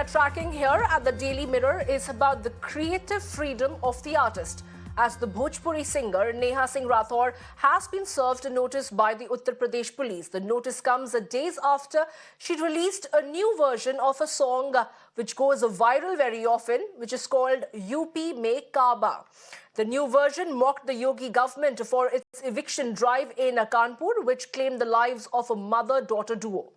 are tracking here at the Daily Mirror is about the creative freedom of the artist, as the Bhojpuri singer Neha Singh Rathore has been served a notice by the Uttar Pradesh police. The notice comes days after she released a new version of a song which goes viral very often, which is called UP Mein Kaaba. The new version mocked the Yogi government for its eviction drive in Kanpur, which claimed the lives of a mother-daughter duo.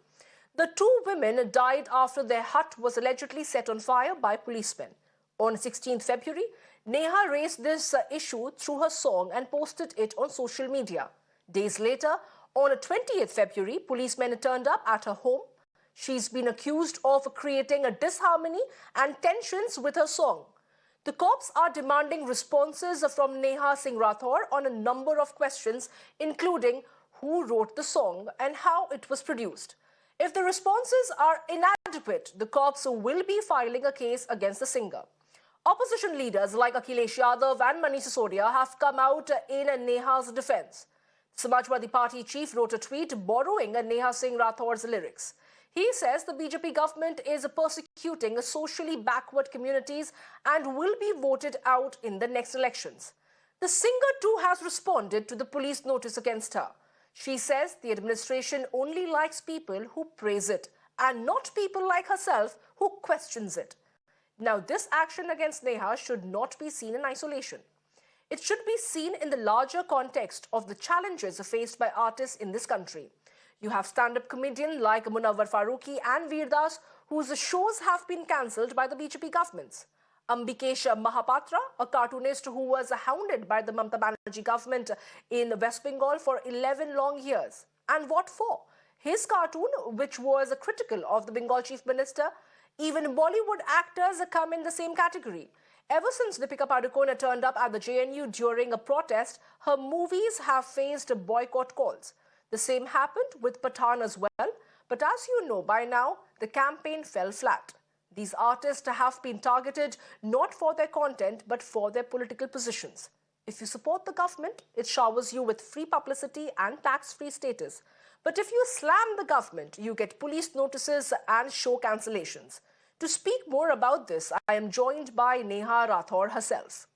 The two women died after their hut was allegedly set on fire by policemen. On 16th February, Neha raised this issue through her song and posted it on social media. Days later, on 20th February, policemen turned up at her home. She's been accused of creating a disharmony and tensions with her song. The cops are demanding responses from Neha Singh Rathore on a number of questions, including who wrote the song and how it was produced. If the responses are inadequate, the cops will be filing a case against the singer. Opposition leaders like Akhilesh Yadav and Manish Sisodia have come out in Neha's defense. Samajwadi Party chief wrote a tweet borrowing Neha Singh Rathore's lyrics. He says the BJP government is persecuting socially backward communities and will be voted out in the next elections. The singer too has responded to the police notice against her. She says the administration only likes people who praise it and not people like herself who questions it. Now, this action against Neha should not be seen in isolation. It should be seen in the larger context of the challenges faced by artists in this country. You have stand-up comedians like Munawwar Farooqi and Veerdas, whose shows have been cancelled by the BJP governments. Ambikesh Mahapatra, a cartoonist who was hounded by the Mamata Banerjee government in West Bengal for 11 long years. And what for? His cartoon, which was critical of the Bengal chief minister. Even Bollywood actors come in the same category. Ever since Deepika Padukone turned up at the JNU during a protest, her movies have faced boycott calls. The same happened with Pathan as well. But as you know by now, the campaign fell flat. These artists have been targeted not for their content, but for their political positions. If you support the government, it showers you with free publicity and tax-free status. But if you slam the government, you get police notices and show cancellations. To speak more about this, I am joined by Neha Rathore herself.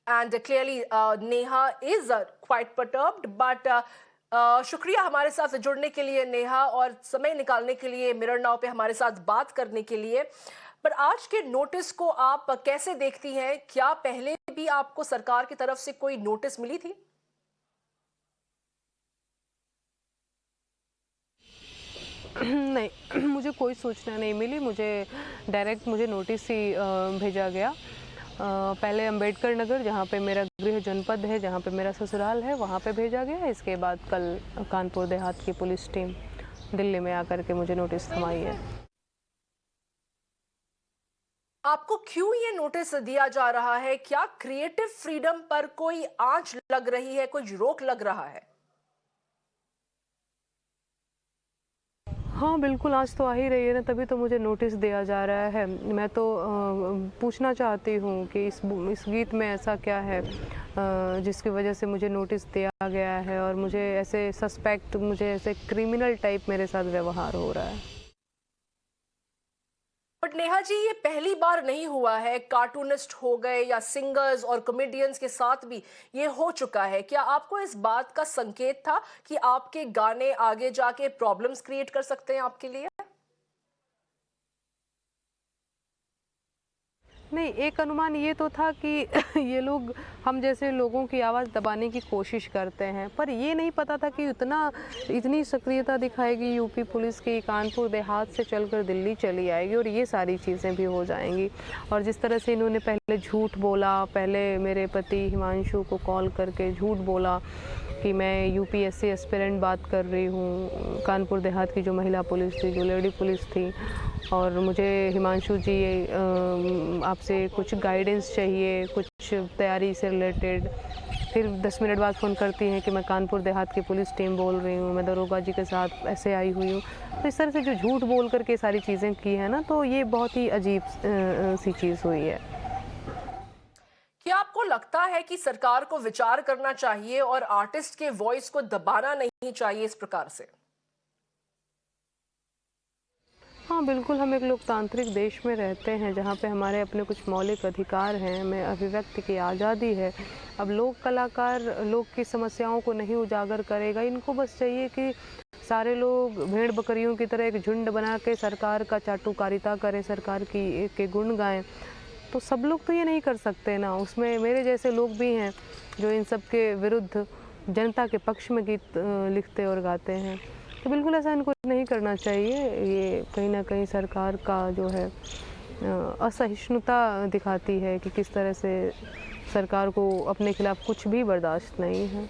And clearly, Neha is quite perturbed, but शुक्रिया हमारे साथ जुड़ने के लिए नेहा और समय निकालने के लिए मिरर नाउ पे हमारे साथ बात करने के लिए। पर आज के नोटिस को आप कैसे देखती हैं? क्या पहले भी आपको सरकार की तरफ से कोई नोटिस मिली थी? नहीं, मुझे कोई सूचना नहीं मिली। मुझे डायरेक्ट नोटिस ही भेजा गया। पहले अंबेडकर नगर, जहाँ पे मेरा गृह जनपद है, जहाँ पे मेरा ससुराल है, वहाँ पे भेजा गया। इसके बाद कल कानपुर देहात की पुलिस टीम दिल्ली में आकर के मुझे नोटिस थमाई है। आपको क्यों ये नोटिस दिया जा रहा है? क्या क्रिएटिव फ्रीडम पर कोई आंच लग रही है, कोई रोक लग रहा है? हाँ बिल्कुल, आज तो आ ही रही है ना, तभी तो मुझे नोटिस दिया जा रहा है। मैं तो पूछना चाहती हूँ कि इस गीत में ऐसा क्या है जिसकी वजह से मुझे नोटिस दिया गया है और मुझे ऐसे क्रिमिनल टाइप मेरे साथ व्यवहार हो रहा है। बट नेहा जी, ये पहली बार नहीं हुआ है। कार्टूनिस्ट हो गए या सिंगर्स और कॉमेडियंस के साथ भी ये हो चुका है। क्या आपको इस बात का संकेत था कि आपके गाने आगे जाके प्रॉब्लम्स क्रिएट कर सकते हैं आपके लिए? नहीं, एक अनुमान ये तो था कि ये लोग हम जैसे लोगों की आवाज़ दबाने की कोशिश करते हैं, पर ये नहीं पता था कि इतनी सक्रियता दिखाएगी यूपी पुलिस की, कानपुर देहात से चलकर दिल्ली चली आएगी और ये सारी चीज़ें भी हो जाएंगी। और जिस तरह से इन्होंने पहले झूठ बोला, पहले मेरे पति हिमांशु को कॉल करके झूठ बोला कि मैं यूपीएससी एस्पिरेंट बात कर रही हूँ, कानपुर देहात की जो महिला पुलिस थी, जो लेडी पुलिस थी, और मुझे हिमांशु जी आपसे कुछ गाइडेंस चाहिए, कुछ तैयारी से रिलेटेड। फिर 10 मिनट बाद फ़ोन करती हैं कि मैं कानपुर देहात की पुलिस टीम बोल रही हूँ, मैं दरोगा जी के साथ ऐसे आई हुई हूँ। तो इस तरह से जो झूठ बोल करके सारी चीज़ें की है ना, तो ये बहुत ही अजीब सी चीज़ हुई है। क्या आपको लगता है कि सरकार को विचार करना चाहिए और आर्टिस्ट के वॉइस को दबाना नहीं चाहिए इस प्रकार से? हाँ, बिल्कुल, हम एक लोकतांत्रिक देश में रहते हैं जहाँ पे हमारे अपने कुछ मौलिक अधिकार हैं, हमें अभिव्यक्ति की आज़ादी है। अब लोक कलाकार लोग की समस्याओं को नहीं उजागर करेगा, इनको बस चाहिए कि सारे लोग भेड़-बकरियों की तरह एक झुंड बना के सरकार का चाटुकारिता करें, सरकार की के गुण गाएँ। तो सब लोग तो ये नहीं कर सकते ना, उसमें मेरे जैसे लोग भी हैं जो इन सब के विरुद्ध जनता के पक्ष में गीत लिखते और गाते हैं। तो बिल्कुल ऐसा इनको नहीं करना चाहिए। ये कहीं न कहीं सरकार का जो है असहिष्णुता दिखाती है कि किस तरह से सरकार को अपने खिलाफ कुछ भी बर्दाश्त नहीं है।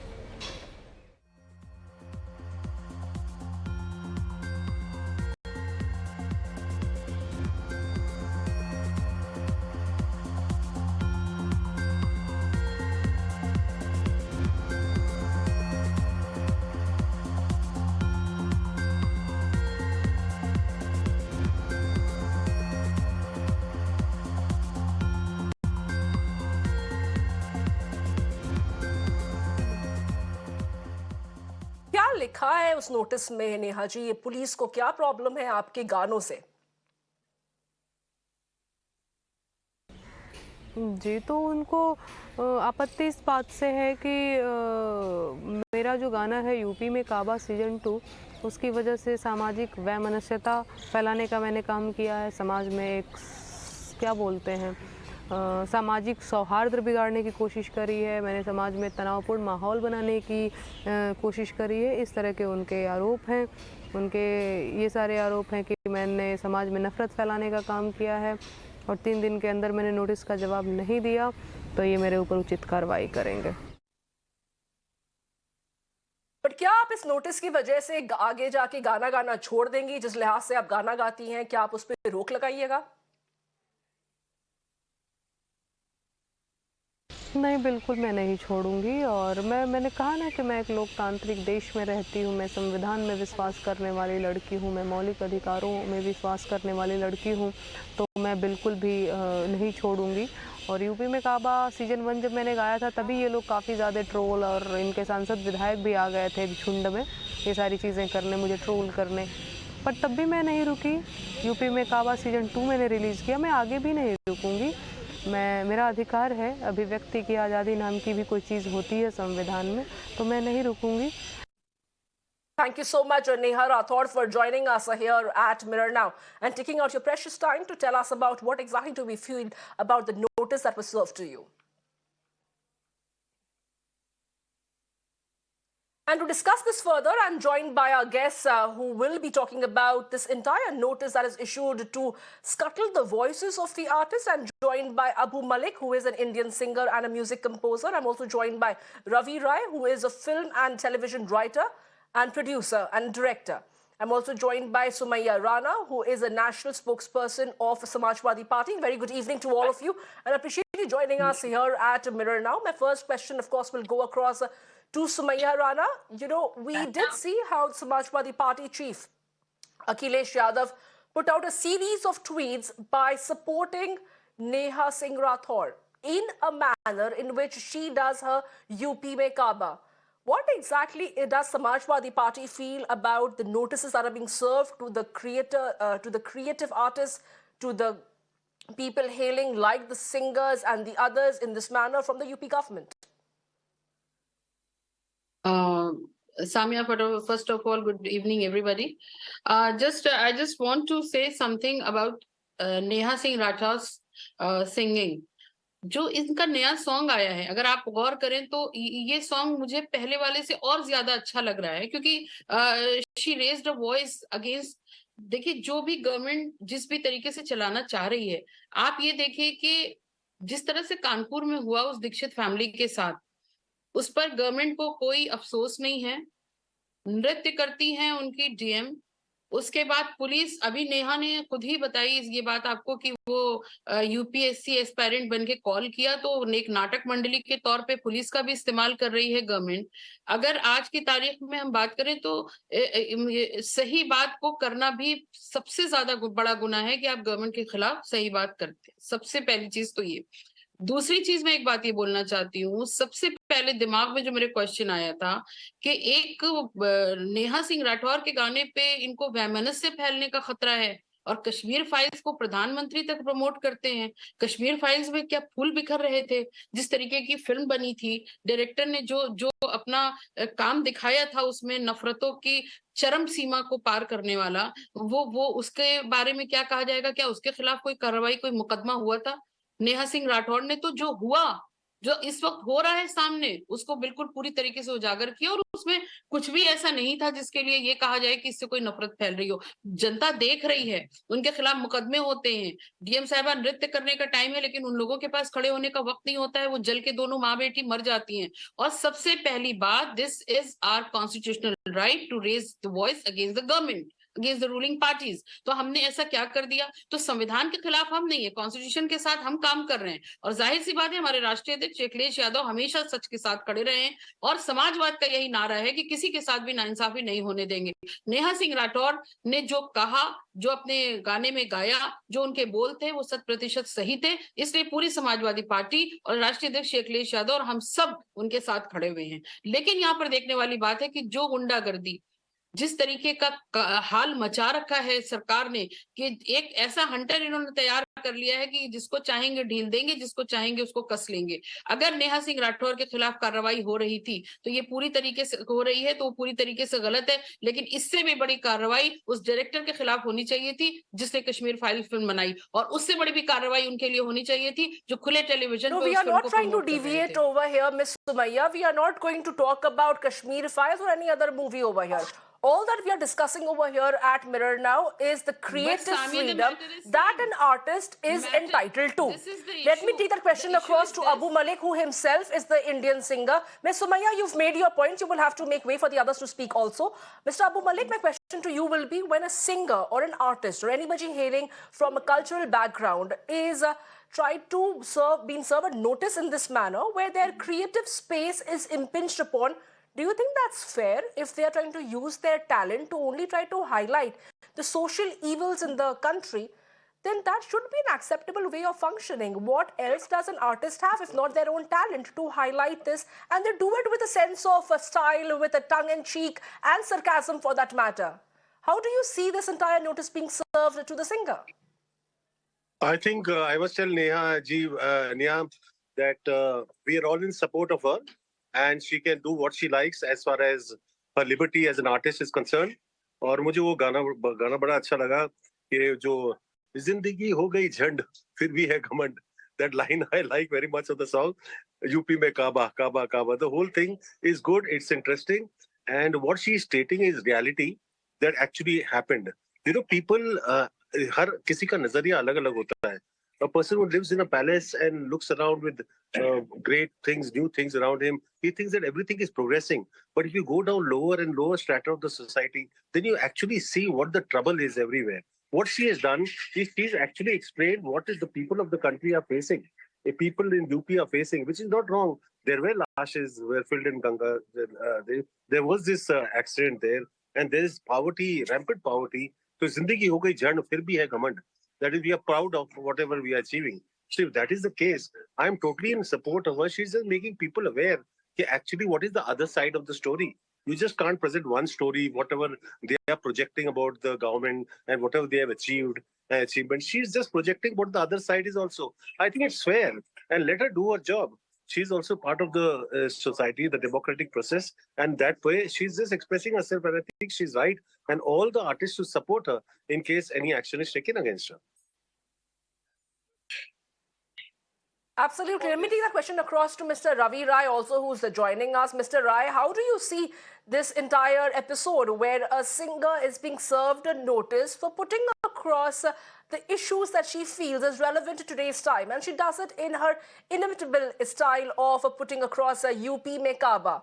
क्या लिखा है उस नोटिस में नेहा जी? ये पुलिस को क्या प्रॉब्लम है आपके गानों से? जी, तो उनको आपत्ति इस बात से है कि मेरा जो गाना है यूपी में काबा सीज़न 2 उसकी वजह से सामाजिक वैमनस्यता फैलाने का मैंने काम किया है। समाज में एक क्या बोलते हैं सामाजिक सौहार्द बिगाड़ने की कोशिश करी है। मैंने समाज में तनावपूर्ण माहौल बनाने की कोशिश करी है। इस तरह के उनके आरोप हैं। उनके ये सारे आरोप हैं कि मैंने समाज में नफ़रत फैलाने का काम किया है और 3 दिन के अंदर मैंने नोटिस का जवाब नहीं दिया तो ये मेरे ऊपर उचित कार्रवाई करेंगे। बट क्या आप इस नोटिस की वजह से आगे जाके गाना गाना छोड़ देंगी? जिस लिहाज से आप गाना गाती हैं, क्या आप उस पर रोक लगाइएगा? नहीं, बिल्कुल मैं नहीं छोड़ूँगी और मैंने कहा ना कि मैं एक लोकतांत्रिक देश में रहती हूँ, मैं संविधान में विश्वास करने वाली लड़की हूँ, मैं मौलिक अधिकारों में विश्वास करने वाली लड़की हूँ, तो मैं बिल्कुल भी नहीं छोड़ूँगी। और यूपी में काबा सीज़न 1 जब मैंने गाया था तभी ये लोग काफ़ी ज़्यादा ट्रोल और इनके सांसद विधायक भी आ गए थे एक झुंड में, ये सारी चीज़ें करने, मुझे ट्रोल करने। पर तब भी मैं नहीं रुकी, यूपी में काबा सीज़न 2 मैंने रिलीज़ किया, मैं आगे भी नहीं रुकूँगी। मेरा अधिकार है, अभिव्यक्ति की आज़ादी नाम की भी कोई चीज़ होती है संविधान में, तो मैं नहीं रुकूँगी। Thank you so much, Neha Rathore, for joining us here at Mirror Now and taking out your precious time to tell us about what exactly do we feel about the notice that was served to you. And to discuss this further, I'm joined by our guests who will be talking about this entire notice that is issued to scuttle the voices of the artists. I'm joined by Abu Malik, who is an Indian singer and a music composer. I'm also joined by Ravi Rai, who is a film and television writer and producer and director. I'm also joined by Sumaiya Rana, who is a national spokesperson of Samajwadi Party. Very good evening to all of you, and I appreciate you joining us here at Mirror Now. My first question, of course, will go across to Sumaiya Rana. You know, we did see how the Samajwadi Party chief, Akhilesh Yadav, put out a series of tweets by supporting Neha Singh Rathore in a manner in which she does her UP mein Kaaba. What exactly does Samajwadi Party feel about the notices that are being served to the creative artists, to the people hailing like the singers and the others in this manner from the UP government? Samia, first of all, good evening, everybody. I just want to say something about Neha Singh Rathore's singing. जो इनका नया song आया है, अगर आप गौर करें तो ये सॉन्ग मुझे पहले वाले से और ज्यादा अच्छा लग रहा है, क्योंकि she raised a voice against. देखिए, जो भी गवर्नमेंट जिस भी तरीके से चलाना चाह रही है, आप ये देखिए कि जिस तरह से कानपुर में हुआ उस दीक्षित फैमिली के साथ, उस पर गवर्नमेंट को कोई अफसोस नहीं है। नृत्य करती हैं उनकी डीएम। उसके बाद पुलिस, अभी नेहा ने खुद ही बताई ये बात आपको कि वो यूपीएससी एस्पायरेंट बन के कॉल किया, तो एक नाटक मंडली के तौर पे पुलिस का भी इस्तेमाल कर रही है गवर्नमेंट। अगर आज की तारीख में हम बात करें तो सही बात को करना भी सबसे ज्यादा बड़ा गुनाह है कि आप गवर्नमेंट के खिलाफ सही बात करते हैं। सबसे पहली चीज तो ये। दूसरी चीज मैं एक बात ये बोलना चाहती हूँ, सबसे पहले दिमाग में जो मेरे क्वेश्चन आया था कि एक नेहा सिंह राठौर के गाने पे इनको वैमनस्य फैलने का खतरा है, और कश्मीर फाइल्स को प्रधानमंत्री तक प्रमोट करते हैं। कश्मीर फाइल्स में क्या फूल बिखर रहे थे, जिस तरीके की फिल्म बनी थी, डायरेक्टर ने जो जो अपना काम दिखाया था उसमें नफरतों की चरम सीमा को पार करने वाला, वो उसके बारे में क्या कहा जाएगा? क्या उसके खिलाफ कोई कार्रवाई, कोई मुकदमा हुआ था? नेहा सिंह राठौर ने तो जो हुआ, जो इस वक्त हो रहा है सामने, उसको बिल्कुल पूरी तरीके से उजागर किया, और उसमें कुछ भी ऐसा नहीं था जिसके लिए ये कहा जाए कि इससे कोई नफरत फैल रही हो। जनता देख रही है, उनके खिलाफ मुकदमे होते हैं। डीएम साहबा, नृत्य करने का टाइम है, लेकिन उन लोगों के पास खड़े होने का वक्त नहीं होता है, वो जल के दोनों माँ बेटी मर जाती हैं। और सबसे पहली बात, this is our constitutional right to raise the voice against the government, against the ruling parties. तो हमने ऐसा क्या कर दिया? तो संविधान के खिलाफ हम नहीं है, कॉन्स्टिट्यूशन के साथ हम काम कर रहे हैं। और जाहिर सी बात है, हमारे राष्ट्रीय अध्यक्ष अखिलेश यादव हमेशा सच के साथ खड़े रहे हैं, और समाजवाद का यही नारा है कि किसी के साथ भी नाइंसाफी नहीं होने देंगे। नेहा सिंह राठौर ने जो कहा, जो अपने गाने में गाया, जो उनके बोल थे, वो 100% सही थे। इसलिए पूरी समाजवादी पार्टी और राष्ट्रीय अध्यक्ष अखिलेश यादव और हम सब उनके साथ खड़े हुए हैं। लेकिन यहाँ पर देखने वाली बात है कि जो गुंडागर्दी, जिस तरीके का हाल मचा रखा है सरकार ने, कि एक ऐसा हंटर इन्होंने तैयार कर लिया है कि जिसको चाहेंगे ढील देंगे, जिसको चाहेंगे उसको कस लेंगे। अगर नेहा सिंह राठौर के खिलाफ कार्रवाई हो रही थी तो ये पूरी तरीके से हो रही है, तो वो पूरी तरीके से गलत है। लेकिन इससे भी बड़ी कार्रवाई उस डायरेक्टर के खिलाफ होनी चाहिए थी जिसने कश्मीर फाइल फिल्म बनाई, और उससे बड़ी भी कार्रवाई उनके लिए होनी चाहिए थी जो खुले टेलीविजन No, पे we उस are फिल्म not को trying to प्रमोट कर रहे deviate थे। over here, Miss Sumaya. We are not going to talk about Kashmir Files or any other movie over here. All that we are discussing over here at Mirror now is the But creative Samia, the freedom matter is that same. an artist is Matter. entitled to. This is the Let me issue. take that question The issue across is to this. Abu Malik, who himself is the Indian singer. Miss Sumaya, you've made your point. You will have to make way for the others to speak also. Mr. Abu Malik, my question to you will be, when a singer or an artist or anybody hailing from a cultural background is tried to being served a notice in this manner where their creative space is impinged upon, do you think that's fair if they are trying to use their talent to only try to highlight the social evils in the country? Then that should be an acceptable way of functioning. What else does an artist have if not their own talent to highlight this? And they do it with a sense of a style, with a tongue in cheek and sarcasm for that matter. How do you see this entire notice being served to the singer? I think I must tell Neha that we are all in support of her, and she can do what she likes as far as her liberty as an artist is concerned. और मुझे वो गाना बड़ा अच्छा लगा कि जो जिंदगी हो गई झंड फिर भी है घमंड. That line I like very much of the song. UP में काबा काबा काबा. The whole thing is good. It's interesting, and what she is stating is reality that actually happened. You know, people. हर किसी का नजरिया अलग अलग होता है. A person who lives in a palace and looks around with great things, new things around him, he thinks that everything is progressing. But if you go down lower and lower strata of the society, then you actually see what the trouble is everywhere. What she has done is she's actually explained what is the people of the country are facing. The people in UP are facing, which is not wrong. There were lashes were filled in Ganga. There was this accident there, and there is poverty, rampant poverty. तो जिंदगी हो गई झंड फिर भी है घमंड. That is, we are proud of whatever we are achieving. So if that is the case, I am totally in support of her. She's just making people aware that actually what is the other side of the story. You just can't present one story, whatever they are projecting about the government and whatever they have achievement. She's just projecting what the other side is also. I think it's fair, and let her do her job. She's also part of the society, the democratic process, and that way she's just expressing herself, and I think she's right. And all the artists should support her in case any action is taken against her. Absolutely. Let me take that question across to Mr. Ravi Rai also, who's joining us. Mr. Rai, how do you see this entire episode where a singer is being served a notice for putting across the issues that she feels is relevant to today's time, and she does it in her inimitable style of putting across a UP mein Kaaba?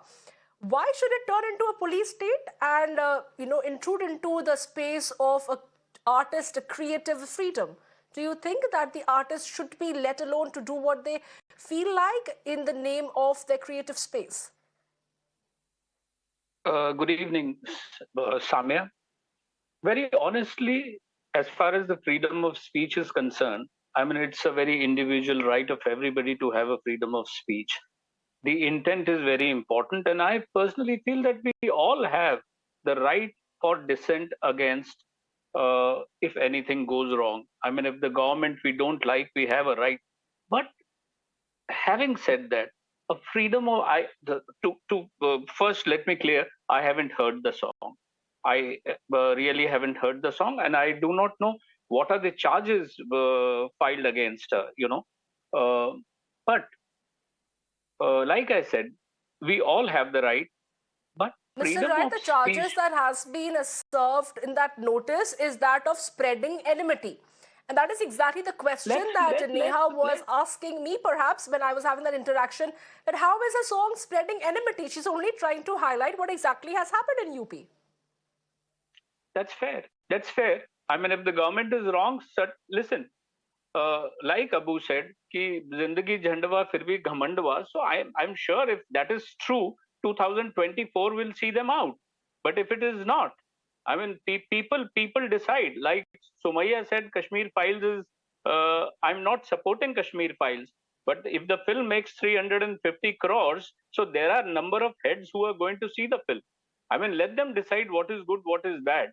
Why should it turn into a police state and intrude into the space of a artist creative freedom? Do you think that the artists should be let alone to do what they feel like in the name of their creative space? Good evening, Samya. Very honestly, as far as the freedom of speech is concerned, I mean, it's a very individual right of everybody to have a freedom of speech. The intent is very important, and I personally feel that we all have the right for dissent against if anything goes wrong. I mean, if the government we don't like, we have a right. But having said that, a freedom of first let me clear, I haven't heard the song. I really haven't heard the song, and I do not know what are the charges filed against her. Uh, but like I said, we all have the right, but Mr. freedom Rai, of the speech. charges that has been served in that notice is that of spreading enmity. And that is exactly the question that Neha was asking me, perhaps, when I was having that interaction, that how is a song spreading enmity? She's only trying to highlight what exactly has happened in UP. That's fair. That's fair. I mean, if the government is wrong, listen. Like Abu said, कि जिंदगी झंडवा फिर भी घमंडवा. So I'm sure if that is true, 2024 will see them out. But if it is not, I mean, people decide. Like Sumaya said, Kashmir Files is. I'm not supporting Kashmir Files, but if the film makes 350 crores, so there are number of heads who are going to see the film. I mean, let them decide what is good, what is bad.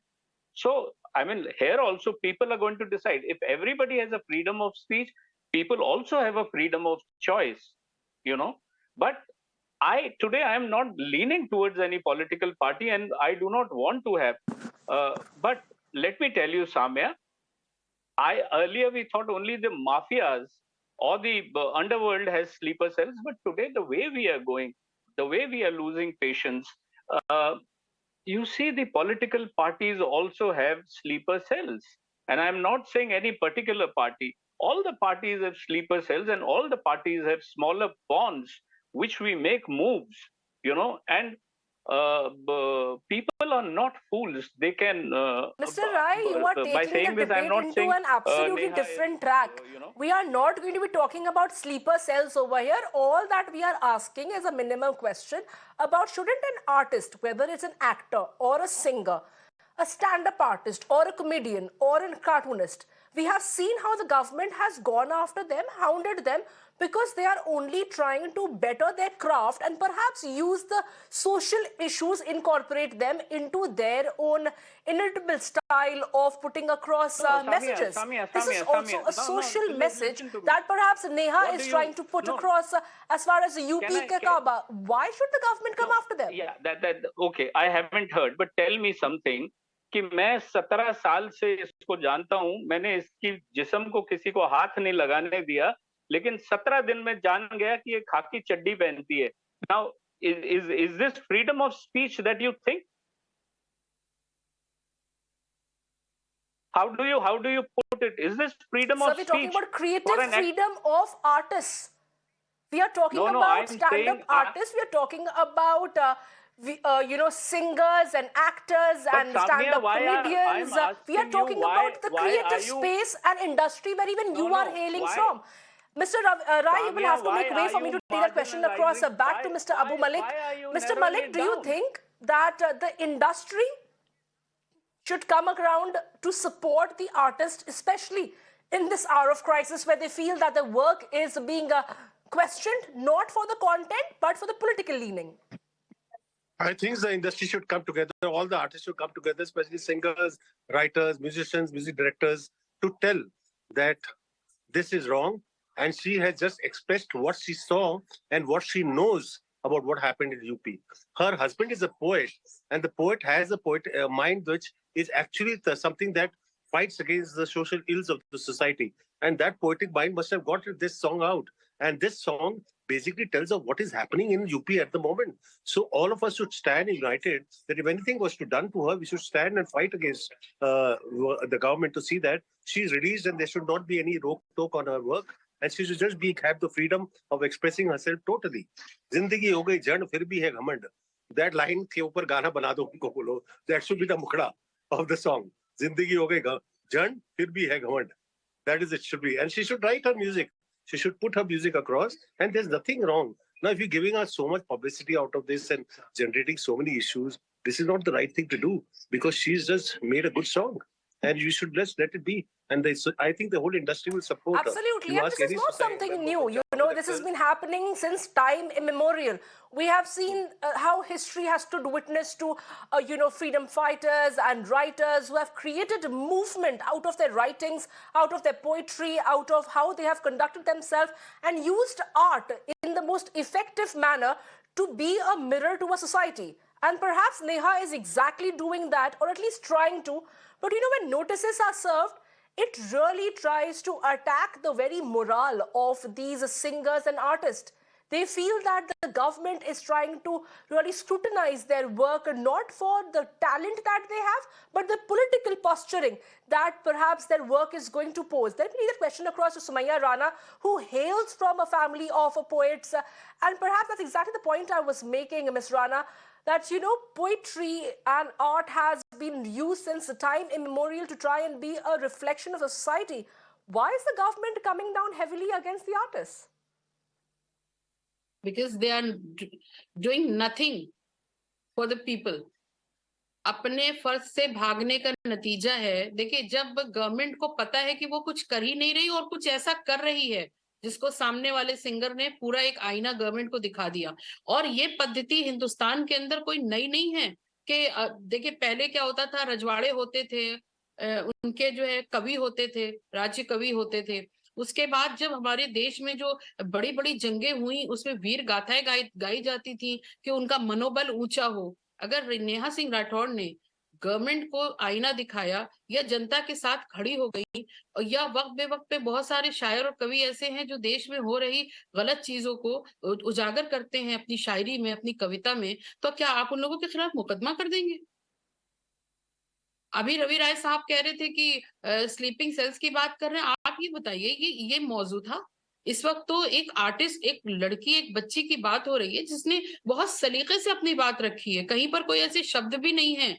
So, I mean, here also people are going to decide. If everybody has a freedom of speech, people also have a freedom of choice, But today I am not leaning towards any political party, and I do not want to have. But let me tell you, Samya, earlier we thought only the mafias or the underworld has sleeper cells, but today the way we are going, the way we are losing patience, uh, you see the political parties also have sleeper cells. And I'm not saying any particular party. All the parties have sleeper cells, and all the parties have smaller pawns which we make moves, and people are not fools. They can Mr. Rai, you are by taking saying the this, I'm debate not into saying an absolutely Neha different is, track. We are not going to be talking about sleeper cells over here. All that we are asking is a minimum question about shouldn't an artist, whether it's an actor or a singer, a stand-up artist or a comedian or a cartoonist, we have seen how the government has gone after them, hounded them, because they are only trying to better their craft and perhaps use the social issues, incorporate them into their own inimitable style of putting across messages. This is also a social message that perhaps Neha is trying to put across as far as the UP ke Kaaba. Why should the government come after them? Yeah, that okay. I haven't heard, but tell me something. कि मैं 17 साल से इसको जानता हूं, मैंने इसकी जिस्म को किसी को हाथ नहीं लगाने दिया, लेकिन 17 दिन में जान गया कि ये खाकी चड्डी पहनती है. Now, is this freedom of speech that you think? How do you put it? Is this freedom of speech? So we're talking about creative freedom of artists. We are talking about stand-up artists. We are talking about singers and actors and stand-up comedians. We are talking about the creative space and industry where even you are hailing from. Mr. Rai, you will have to make way for me to take that question across back to Mr. Abu Malik. Mr. Malik, do you think that the industry should come around to support the artist, especially in this hour of crisis where they feel that the work is being questioned, not for the content, but for the political leaning? I think the industry should come together. All the artists should come together, especially singers, writers, musicians, music directors, to tell that this is wrong. And she has just expressed what she saw and what she knows about what happened in UP. Her husband is a poet, and the poet has a mind which is actually something that fights against the social ills of the society. And that poetic mind must have got this song out. And this song basically tells us what is happening in UP at the moment. So all of us should stand united that if anything was to done to her, we should stand and fight against the government to see that she's released and there should not be any rope on her work. And she should just have the freedom of expressing herself totally. Zindagi ho gayi jand, fir bhi hai ghamand. That line ke upar gana bana do unko bolo. That should be the mukhda of the song. Zindagi ho gayi jand, fir bhi hai ghamand. That is it should be. And she should write her music. She should put her music across, and there's nothing wrong. Now, if you're giving us so much publicity out of this and generating so many issues, this is not the right thing to do because she's just made a good song. and you should just let it be. And I think the whole industry will support her. Absolutely, You and ask this is any not society something member, new. for You example, know, that this has girl- been happening since time immemorial. We have seen how history has stood witness to, freedom fighters and writers who have created a movement out of their writings, out of their poetry, out of how they have conducted themselves and used art in the most effective manner to be a mirror to a society. And perhaps Neha is exactly doing that, or at least trying to. But when notices are served, it really tries to attack the very morale of these singers and artists. They feel that the government is trying to really scrutinize their work not for the talent that they have, but the political posturing that perhaps their work is going to pose. Let me leave that question across to Sumaya Rana, who hails from a family of poets. And perhaps that's exactly the point I was making, Ms. Rana, that poetry and art has been used since the time immemorial to try and be a reflection of the society. Why is the government coming down heavily against the artists? Because they are doing nothing for the people. अपने फर्ज से भागने का नतीजा है। देखिए, जब government को पता है कि वो कुछ कर ही नहीं रही और कुछ ऐसा कर रही है जिसको सामने वाले सिंगर ने पूरा एक आईना गवर्नमेंट को दिखा दिया। और ये पद्धति हिंदुस्तान के अंदर कोई नई नहीं है कि देखिए, पहले क्या होता था, रजवाड़े होते थे, उनके जो है कवि होते थे, राज्य कवि होते थे। उसके बाद जब हमारे देश में जो बड़ी बड़ी जंगें हुई, उसमें वीर गाथाएं गाई जाती थी कि उनका मनोबल ऊंचा हो। अगर नेहा सिंह राठौड़ ने गवर्नमेंट को आईना दिखाया या जनता के साथ खड़ी हो गई, या वक्त बेवक्त पे बहुत सारे शायर और कवि ऐसे हैं जो देश में हो रही गलत चीजों को उजागर करते हैं अपनी शायरी में, अपनी कविता में, तो क्या आप उन लोगों के खिलाफ मुकदमा कर देंगे? अभी रवि राय साहब कह रहे थे कि स्लीपिंग सेल्स की बात कर रहे हैं। आप ये बताइए, ये मौजू था? इस वक्त तो एक आर्टिस्ट, एक लड़की, एक बच्ची की बात हो रही है जिसने बहुत सलीके से अपनी बात रखी है, कहीं पर कोई ऐसे शब्द भी नहीं है।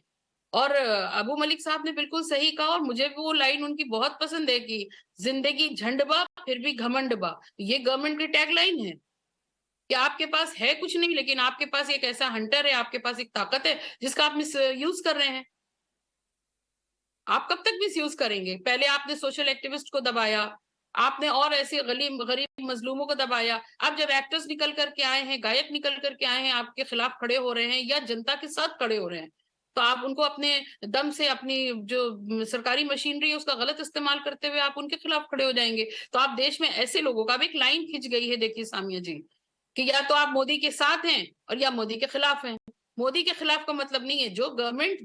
और अबू मलिक साहब ने बिल्कुल सही कहा, और मुझे भी वो लाइन उनकी बहुत पसंद है कि जिंदगी झंडबा फिर भी घमंडबा। ये गवर्नमेंट की टैग लाइन है कि आपके पास है कुछ नहीं, लेकिन आपके पास एक ऐसा हंटर है, आपके पास एक ताकत है जिसका आप मिस यूज कर रहे हैं। आप कब तक मिसयूज करेंगे? पहले आपने सोशल एक्टिविस्ट को दबाया, आपने और ऐसे गरीब मजलूमों को दबाया। अब जब एक्टर्स निकल करके आए हैं, गायक निकल करके आए हैं, आपके खिलाफ खड़े हो रहे हैं या जनता के साथ खड़े हो रहे हैं, तो आप उनको अपने दम से, अपनी जो सरकारी मशीनरी है उसका गलत इस्तेमाल करते हुए आप उनके खिलाफ खड़े हो जाएंगे। तो आप देश में ऐसे लोगों का, अब एक लाइन खिंच गई है, देखिए सामिया जी, कि या तो आप मोदी के साथ हैं और या मोदी के खिलाफ हैं। मोदी के खिलाफ का मतलब नहीं है, जो गवर्नमेंट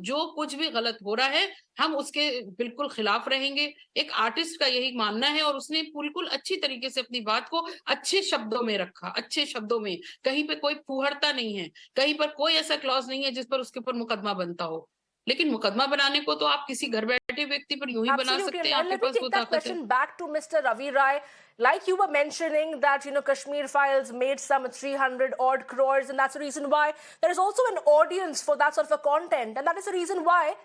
जो कुछ भी गलत हो रहा है हम उसके बिल्कुल खिलाफ रहेंगे। एक आर्टिस्ट का यही मानना है, और उसने बिल्कुल अच्छी तरीके से अपनी बात को अच्छे शब्दों में रखा, अच्छे शब्दों में। कहीं पे कोई फूहड़ता नहीं है, कहीं पर कोई ऐसा क्लॉज नहीं है जिस पर उसके ऊपर मुकदमा बनता हो। लेकिन मुकदमा बनाने को तो आप किसी घर बैठे व्यक्ति पर यूं ही बना Absolutely. सकते हैं, And आपके let me पास वो take that ताकत है। question back to Mr. Ravi Rai. Like you were mentioning that, Kashmir Files made some 300 odd crores, and that's the reason why there is also an audience for that sort of a content. And that is the reason why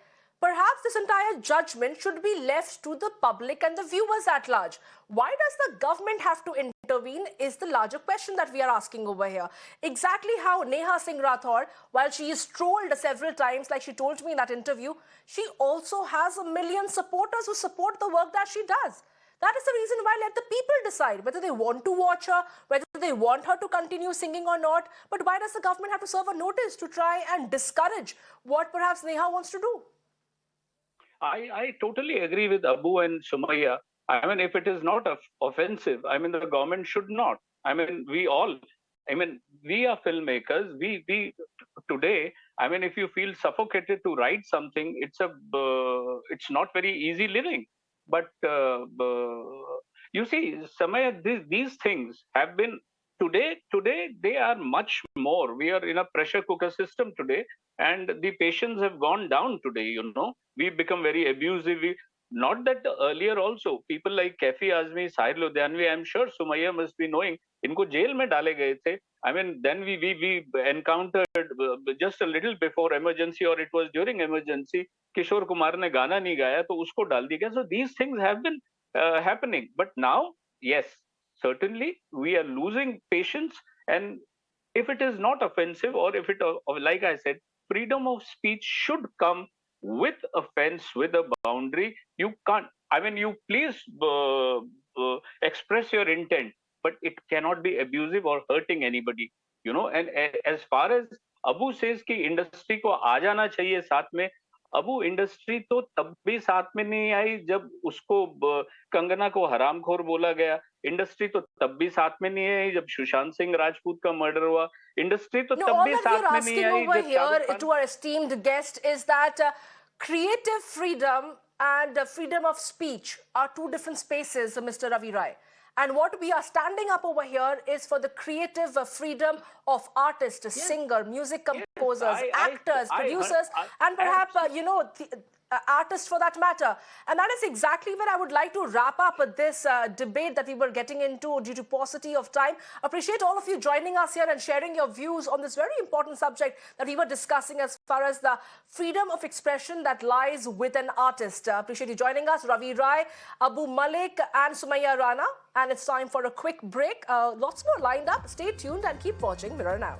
perhaps this entire judgment should be left to the public and the viewers at large. Why does the government have to intervene is the larger question that we are asking over here. Exactly how Neha Singh Rathore, while she is trolled several times, like she told me in that interview, she also has a million supporters who support the work that she does. That is the reason why let the people decide whether they want to watch her, whether they want her to continue singing or not. But why does the government have to serve a notice to try and discourage what perhaps Neha wants to do? I totally agree with Abu and Sumaya. I mean, if it is not offensive, I mean, the government should not. I mean, we all, I mean, we are filmmakers. We today, I mean, if you feel suffocated to write something, it's not very easy living. But you see, Samaya, these things have been today they are much more. We are in a pressure cooker system today, and the patients have gone down today. We've become very abusive. Not that earlier also people like Kafi Azmi, Sahir Ludhianvi, I'm sure Sumaya must be knowing, इनको jail में डाले गए थे. I mean, then we encountered just a little before emergency, or it was during emergency, Kishore Kumar ने गाना नहीं गाया तो उसको डाल दिया गया. So these things have been happening. But now, yes, certainly we are losing patience. And if it is not offensive, or if it, like I said, freedom of speech should come with a fence, with a boundary. You can't, I mean, you please express your intent, but it cannot be abusive or hurting anybody, you know. And as far as Abu says कि industry को आ जाना चाहिए साथ में, Abu industry तो तब भी साथ में नहीं आई जब उसको कंगना को हरामखोर बोला गया। इंडस्ट्री तो तब भी साथ में नहीं आई जब सुशांत सिंह राजपूत का मर्डर हुआ। इंडस्ट्री तो No, तब all भी that we are साथ में नहीं asking आई over जब Shahrukh here Khan. to our esteemed guest is that creative freedom and freedom of speech are two different spaces, Mr. Ravi Rai. And what we are standing up over here is for the creative freedom of artists, singer, music composers, actors, producers, and perhaps, artists for that matter. And that is exactly where I would like to wrap up this debate that we were getting into due to paucity of time. Appreciate all of you joining us here and sharing your views on this very important subject that we were discussing as far as the freedom of expression that lies with an artist. Appreciate you joining us, Ravi Rai, Abu Malik, and Sumaya Rana. And it's time for a quick break. Lots more lined up. Stay tuned and keep watching Mirror Now.